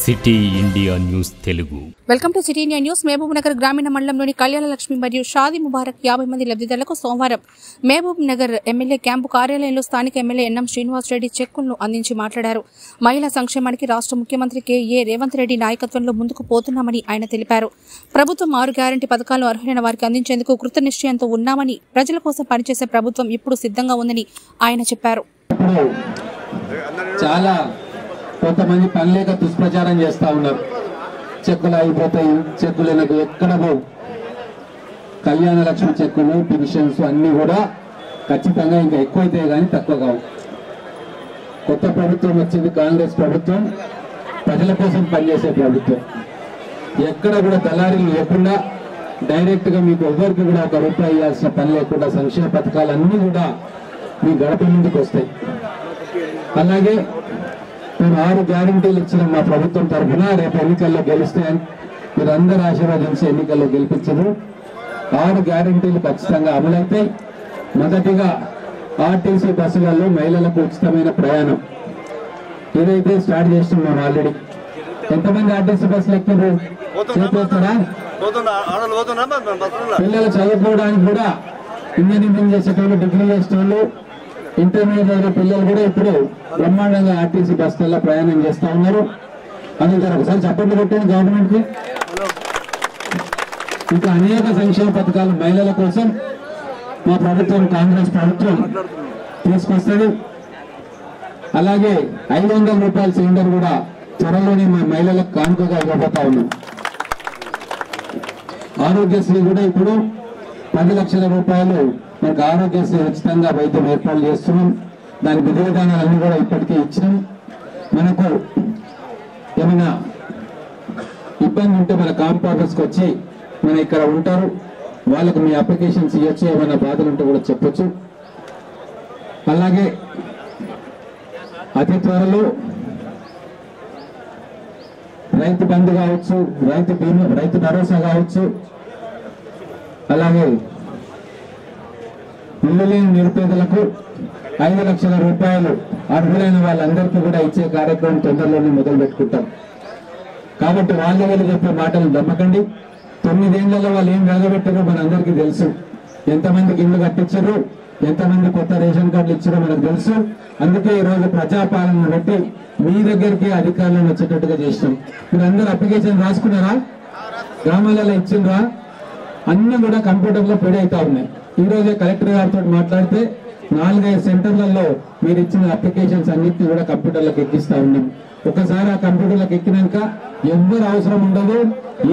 City India news Telugu. Welcome to city India news. Mahabub Nagar గ్రామీణ మండలంలోని కళ్యాణ లక్ష్మి మరియు షాదీ ముబారక్ 50 మంది లబ్ధిదారులకు సోమవారం మహబూబ్ నగర్ ఎమ్మెల్యే క్యాంపు కార్యాలయంలో స్థానిక ఎమ్మెల్యే ఎన్ఎం శ్రీనివాస్ రెడ్డి చెక్కులను అందించి మాట్లాడారు. మహిళా సంక్షేమానికి రాష్ట్ర ముఖ్యమంత్రి కె.ఏ. రేవంత్ రెడ్డి నాయకత్వంలో ముందుకు పోతున్నామని ఆయన తెలిపారు. ప్రభుత్వం 6 గ్యారంటీ పథకాలు అర్హులైన వారికి అందించేందుకు కృతనిశ్చయంతో ఉన్నామని, ప్రజల కోసం పనిచేసే ప్రభుత్వం ఇప్పుడు సిద్ధంగా ఉందని ఆయన చెప్పారు. చాలా కొంతమంది పని లేక దుష్ప్రచారం చేస్తా ఉన్నారు. చెక్కులు అయిపోతాయి, చెక్కులు నాకు ఎక్కడ కళ్యాణ లక్ష్మి చెక్కులు, పెన్షన్స్ అన్ని కూడా ఖచ్చితంగా ఇంకా ఎక్కువైతే కానీ తక్కువ కావు. కొత్త ప్రభుత్వం వచ్చింది, కాంగ్రెస్ ప్రభుత్వం, ప్రజల కోసం పనిచేసే ప్రభుత్వం. ఎక్కడ కూడా దళారీలు లేకుండా డైరెక్ట్ గా మీకు ఎవరికి కూడా 1 రూపాయి ఇవ్వాల్సిన పని లేకుండా సంక్షేమ పథకాలన్నీ కూడా మీ గడప ముందుకు వస్తాయి. అలాగే మేము 6 గ్యారంటీలు ఇచ్చిన మా ప్రభుత్వం తరఫున రేపు ఎన్నికల్లో గెలిస్తే మీరందరూ ఆశీర్వదించి ఎన్నికల్లో గెలిపించరు. 6 గ్యారంటీలు ఖచ్చితంగా అమలవుతాయి. మొదటిగా ఆర్టీసీ బస్సులలో మహిళలకు ఉచితమైన ప్రయాణం ఏదైతే స్టార్ట్ చేస్తున్నాం ఆల్రెడీ. ఎంతమంది ఆర్టీసీ బస్సులు ఎక్కారు? పిల్లలు చదువుకోవడానికి కూడా ఇంజనీరింగ్ చేసేటోళ్ళు, డిగ్రీ చేసేటోళ్ళు, ఇంటర్మీడియట్ అయిన పిల్లలు కూడా ఇప్పుడు బ్రహ్మాండంగా ఆర్టీసీ బస్సుల్లో ప్రయాణం చేస్తా ఉన్నారు. అందుకే ఒకసారి చప్పట్లు కొట్టింది గవర్నమెంట్ కి. ఇంకా అనేక సంక్షేమ పథకాలు మహిళల కోసం మా ప్రభుత్వం, కాంగ్రెస్ ప్రభుత్వం తీసుకొస్తుంది. అలాగే 500 రూపాయల సిలిండర్ కూడా త్వరలోనే మా మహిళలకు కానుకగా ఇవ్వబోతా ఉన్నాం. ఆరోగ్యశ్రీ కూడా ఇప్పుడు 10 లక్షల రూపాయలు మనకు ఆరోగ్యశ్రీ ఉచితంగా వైద్యం ఏర్పాటు చేస్తున్నాం. దాని విధి విధానాలన్నీ కూడా ఇప్పటికే ఇచ్చినాం. మనకు ఏమైనా ఇబ్బంది ఉంటే మన క్యాంప్ ఆఫీస్కి వచ్చి మన ఇక్కడ ఉంటారు, వాళ్ళకు మీ అప్లికేషన్స్ ఇవ్వచ్చు. ఏమైనా బాధలు ఉంటే కూడా చెప్పొచ్చు. అలాగే అతి త్వరలో రైతు బంధు కావచ్చు, రైతు బీమా, రైతు భరోసా కావచ్చు, అలాగే ఇల్లు లేని నిరుపేదలకు 5 లక్షల రూపాయలు అర్హులైన వాళ్ళందరికీ కూడా ఇచ్చే కార్యక్రమం తొందరలోనే మొదలు పెట్టుకుంటాం. కాబట్టి వీళ్ళు చెప్పే మాటలు నమ్మకండి. 9 ఏళ్లలో వాళ్ళు ఏం వేగబెట్టారో మనందరికీ తెలుసు. ఎంతమందికి ఇల్లు కట్టించారు, ఎంతమంది కొత్త రేషన్ కార్డులు ఇచ్చారో మనకు తెలుసు. అందుకే ఈరోజు ప్రజాపాలన పెట్టి మీ దగ్గరికి అధికారులను వచ్చేటట్టుగా చేసినాం. మీరు అందరూ అప్లికేషన్ రాసుకున్నారా? గ్రామాలలో ఇచ్చిండ్రా? అన్ని కూడా కంప్యూటర్ లో ఫీడ్ అవుతా ఉన్నాయి. ఈ రోజే కలెక్టర్ గారితో మాట్లాడితే 4-5 సెంటర్లలో మీరు ఇచ్చిన అప్లికేషన్స్ అన్నిటిని కూడా కంప్యూటర్లకు ఎక్కిస్తా ఉన్నాం. ఒకసారి ఆ కంప్యూటర్లకు ఎక్కినాక ఎవ్వరు అవసరం ఉండదు.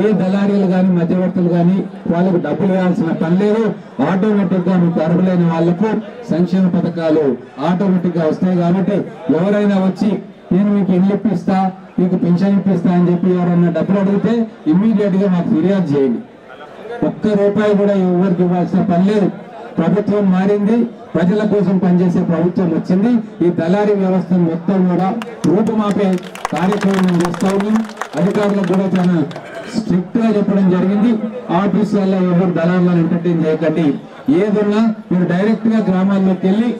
ఏ దళారీలు కానీ, మధ్యవర్తులు కానీ వాళ్ళకు డబ్బులు ఇవ్వాల్సిన పని లేదు. ఆటోమేటిక్ గా మీకు అర్హులైన వాళ్లకు సంక్షేమ పథకాలు ఆటోమేటిక్ గా వస్తాయి. కాబట్టి ఎవరైనా వచ్చి నేను మీకు ఇల్లు ఇప్పిస్తా, మీకు పెన్షన్ ఇప్పిస్తా అని చెప్పి ఎవరైనా డబ్బులు అడిగితే ఇమ్మీడియట్ గా మాకు ఫిర్యాదు చేయండి. 1 రూపాయి కూడా ఎవరికి ఇవ్వాల్సిన పని లేదు. ప్రభుత్వం మారింది, ప్రజల కోసం పనిచేసే ప్రభుత్వం వచ్చింది. ఈ దళారీ వ్యవస్థను మొత్తం కూడా రూపుమాపే కార్యక్రమం చేస్తా ఉన్నాం. అధికారులకు కూడా చాలా స్ట్రిక్ట్ గా చెప్పడం జరిగింది. ఆఫీసులలో ఎవరు దళారులను ఎంటర్టైన్ చేయకండి. ఏదన్నా మీరు డైరెక్ట్ గా గ్రామాల్లోకి వెళ్ళి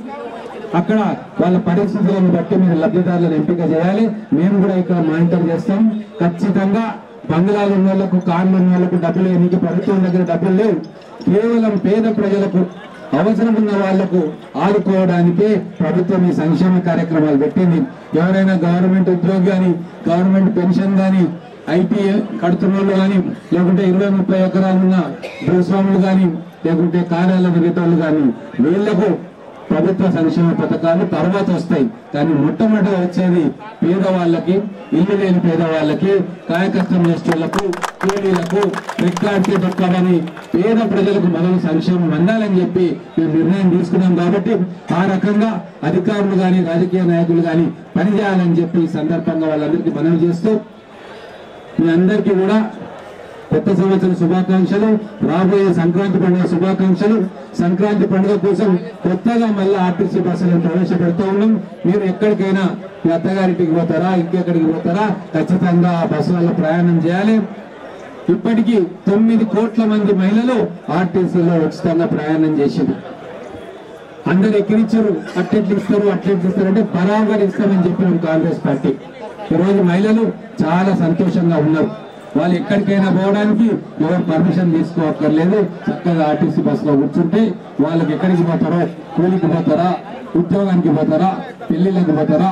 అక్కడ వాళ్ళ పరిస్థితులను బట్టి మీరు లబ్ధిదారులను ఎంపిక చేయాలి. మేము కూడా ఇక్కడ మానిటర్ చేస్తాం. ఖచ్చితంగా బంగ్లాలు ఉన్న వాళ్ళకు, కార్లు ఉన్న వాళ్ళకు డబ్బులు ఎన్నిక ప్రభుత్వం దగ్గర డబ్బులు లేవు. కేవలం పేద ప్రజలకు, అవసరం ఉన్న వాళ్లకు ఆదుకోవడానికే ప్రభుత్వం ఈ సంక్షేమ కార్యక్రమాలు పెట్టింది. ఎవరైనా గవర్నమెంట్ ఉద్యోగి కానీ, గవర్నమెంట్ పెన్షన్ కానీ, ఐటీ కడుతున్న వాళ్ళు కానీ, లేకుంటే 20-30 ఎకరాలున్న భూస్వాములు కానీ, లేకుంటే కార్యాలయ విధులు కానీ, వీళ్లకు ప్రభుత్వ సంక్షేమ పథకాలు తర్వాత వస్తాయి. కానీ మొట్టమొదటి వచ్చేది పేదవాళ్ళకి, ఇల్లు లేని పేదవాళ్ళకి, కాయకష్టం చేసేళ్లకు, కూలీలకు, రికార్డ్కి దొక్కాలని పేద ప్రజలకు మొదలు సంక్షేమం అందాలని చెప్పి మేము నిర్ణయం తీసుకున్నాం. కాబట్టి ఆ రకంగా అధికారులు కానీ, రాజకీయ నాయకులు కానీ పనిచేయాలని చెప్పి ఈ సందర్భంగా వాళ్ళందరికీ మనవి చేస్తూ మీ అందరికీ కూడా కొత్త సంవత్సర శుభాకాంక్షలు, రాబోయే సంక్రాంతి పండుగ శుభాకాంక్షలు. సంక్రాంతి పండుగ కోసం కొత్తగా మళ్ళీ ఆర్టీసీ బస్సులను ప్రవేశపెడుతూ ఉన్నాం. మీరు ఎక్కడికైనా మీ అత్తగారింటికి పోతారా, ఇంకెక్కడికి పోతారా, ఖచ్చితంగా ఆ బస్సులలో ప్రయాణం చేయాలి. ఇప్పటికీ 9 కోట్ల మంది మహిళలు ఆర్టీసీలో ఉచితంగా ప్రయాణం చేసింది. అందరు ఎక్కిరిచ్చారు. అట్లెట్లు ఇస్తారు, అట్లెట్లు ఇస్తారంటే బరాబర్ ఇస్తామని చెప్పినాం కాంగ్రెస్ పార్టీ. ఈరోజు మహిళలు చాలా సంతోషంగా ఉన్నారు. వాళ్ళు ఎక్కడికైనా పోవడానికి ఎవరు పర్మిషన్ తీసుకోవక్కర్లేదు. చక్కగా ఆర్టీసీ బస్సులో కూర్చుంటే వాళ్ళకి ఎక్కడికి పోతారో, కూలికి పోతారా, ఉద్యోగానికి పోతారా, పెళ్లిళ్ళకి పోతారా,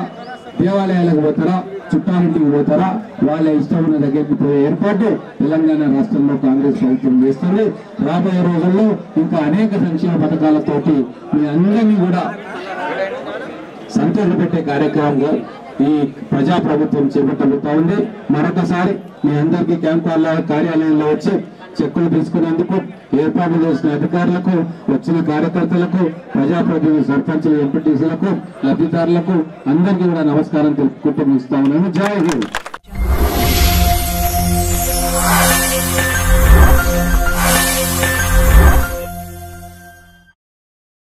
దేవాలయాలకు పోతారా, చుట్టాలింటికి పోతారా, వాళ్ళ ఇష్టం ఉన్న దగ్గరికి పోయే ఏర్పాటు తెలంగాణ రాష్ట్రంలో కాంగ్రెస్ ప్రభుత్వం చేస్తుంది. రాబోయే రోజుల్లో ఇంకా అనేక సంక్షేమ పథకాలతోటి మీ అందరినీ కూడా సంతోషపెట్టే కార్యక్రమంగా ఈ ప్రజాప్రభుత్వం చేపట్టబోతా ఉంది. మరొకసారి మీ అందరికీ క్యాంప్ కార్యాలయంలో వచ్చి చెక్కులు తీసుకునేందుకు ఏర్పాటు చేసిన అధికారులకు, వచ్చిన కార్యకర్తలకు, ప్రజాప్రతినిధులు, సర్పంచులు, ఎంపీటీసీలకు, లబ్ధిదారులకు అందరికీ కూడా నమస్కారం తెలుపుకుంటూ ముగిస్తా ఉన్నాను. జై హింద్.